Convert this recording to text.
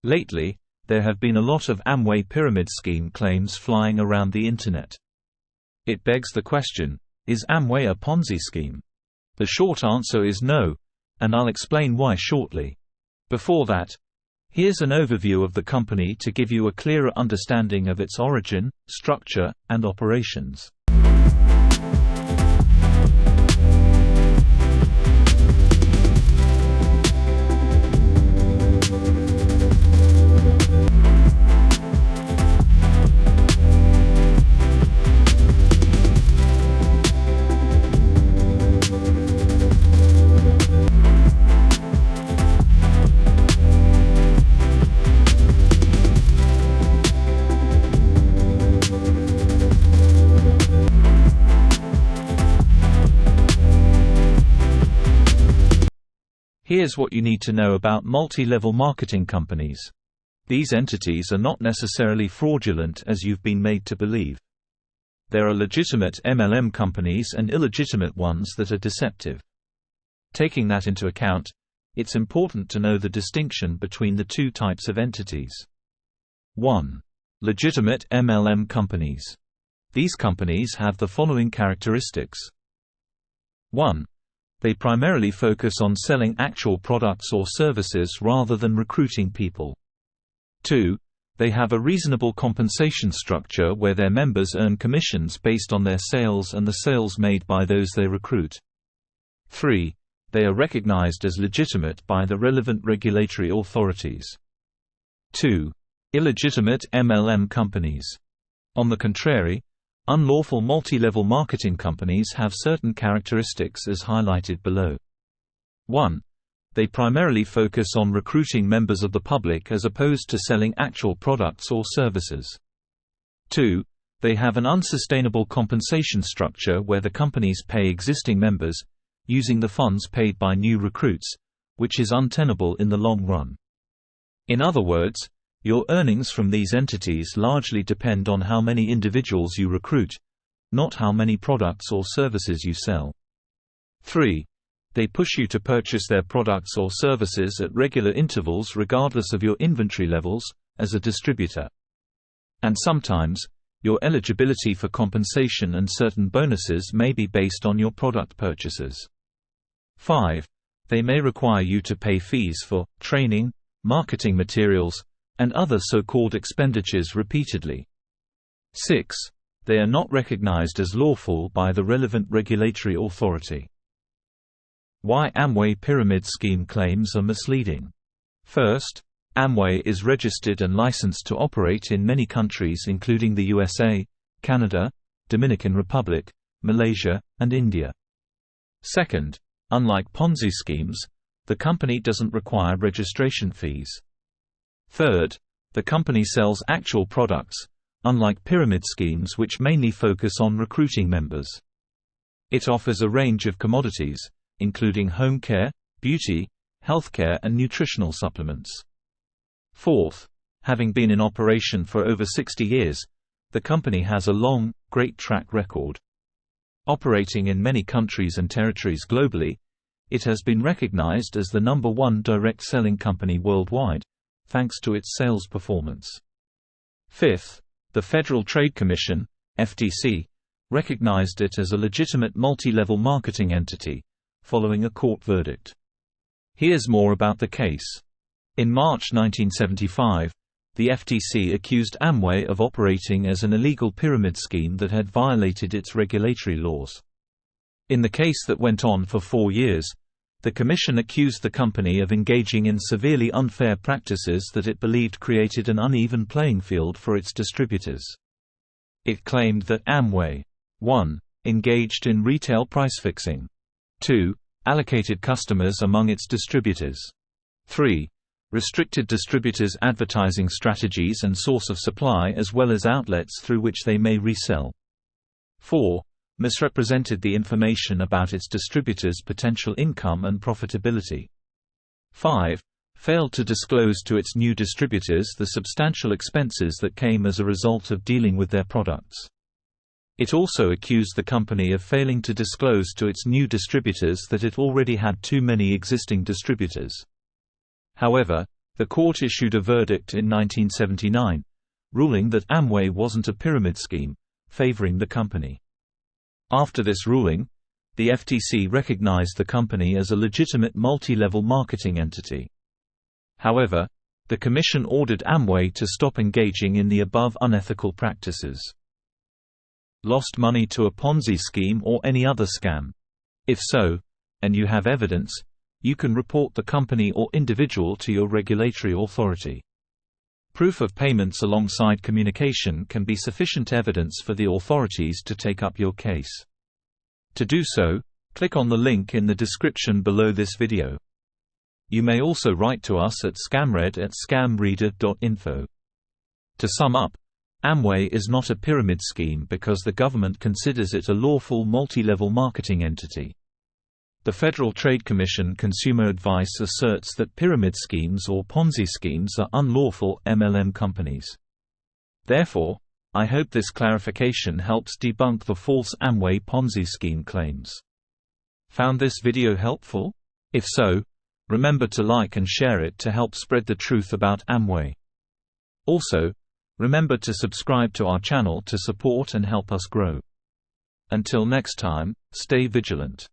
Lately, there have been a lot of Amway pyramid scheme claims flying around the Internet. It begs the question, is Amway a Ponzi scheme? The short answer is no, and I'll explain why shortly. Before that, here's an overview of the company to give you a clearer understanding of its origin, structure, and operations. Here's what you need to know about multi-level marketing companies. These entities are not necessarily fraudulent as you've been made to believe. There are legitimate MLM companies and illegitimate ones that are deceptive. Taking that into account, it's important to know the distinction between the two types of entities. 1. Legitimate MLM companies. These companies have the following characteristics. 1. They primarily focus on selling actual products or services rather than recruiting people. 2. They have a reasonable compensation structure where their members earn commissions based on their sales and the sales made by those they recruit. 3. They are recognized as legitimate by the relevant regulatory authorities. 2. Illegitimate MLM companies. On the contrary, unlawful multi-level marketing companies have certain characteristics as highlighted below. 1. They primarily focus on recruiting members of the public as opposed to selling actual products or services. 2. They have an unsustainable compensation structure where the companies pay existing members, using the funds paid by new recruits, which is untenable in the long run. In other words, your earnings from these entities largely depend on how many individuals you recruit, not how many products or services you sell. 3. They push you to purchase their products or services at regular intervals regardless of your inventory levels, as a distributor. And sometimes, your eligibility for compensation and certain bonuses may be based on your product purchases. 5. They may require you to pay fees for training, marketing materials, and other so-called expenditures repeatedly. 6. They are not recognized as lawful by the relevant regulatory authority. Why Amway pyramid scheme claims are misleading. First, Amway is registered and licensed to operate in many countries including the USA, Canada, Dominican Republic, Malaysia, and India. Second, unlike Ponzi schemes, the company doesn't require registration fees. Third, the company sells actual products, unlike pyramid schemes which mainly focus on recruiting members. It offers a range of commodities, including home care, beauty, healthcare and nutritional supplements. Fourth, having been in operation for over 60 years, the company has a long, great track record. Operating in many countries and territories globally, it has been recognized as the #1 direct selling company worldwide, thanks to its sales performance. Fifth, the Federal Trade Commission, FTC, recognized it as a legitimate multi-level marketing entity, following a court verdict. Here's more about the case. In March 1975, the FTC accused Amway of operating as an illegal pyramid scheme that had violated its regulatory laws. In the case that went on for 4 years, the Commission accused the company of engaging in severely unfair practices that it believed created an uneven playing field for its distributors. It claimed that Amway 1. Engaged in retail price fixing. 2. Allocated customers among its distributors. 3. Restricted distributors' advertising strategies and source of supply as well as outlets through which they may resell. 4. Misrepresented the information about its distributors' potential income and profitability. 5. Failed to disclose to its new distributors the substantial expenses that came as a result of dealing with their products. It also accused the company of failing to disclose to its new distributors that it already had too many existing distributors. However, The court issued a verdict in 1979, ruling that Amway wasn't a pyramid scheme, favoring the company. After this ruling, the FTC recognized the company as a legitimate multi-level marketing entity. However, the Commission ordered Amway to stop engaging in the above unethical practices. Lost money to a Ponzi scheme or any other scam? If so, and you have evidence, you can report the company or individual to your regulatory authority. Proof of payments alongside communication can be sufficient evidence for the authorities to take up your case. To do so, click on the link in the description below this video. You may also write to us at scamreader@scamreader.info. To sum up, Amway is not a pyramid scheme because the government considers it a lawful multi-level marketing entity. The Federal Trade Commission Consumer Advice asserts that pyramid schemes or Ponzi schemes are unlawful MLM companies. Therefore, I hope this clarification helps debunk the false Amway Ponzi scheme claims. Found this video helpful? If so, remember to like and share it to help spread the truth about Amway. Also, remember to subscribe to our channel to support and help us grow. Until next time, stay vigilant.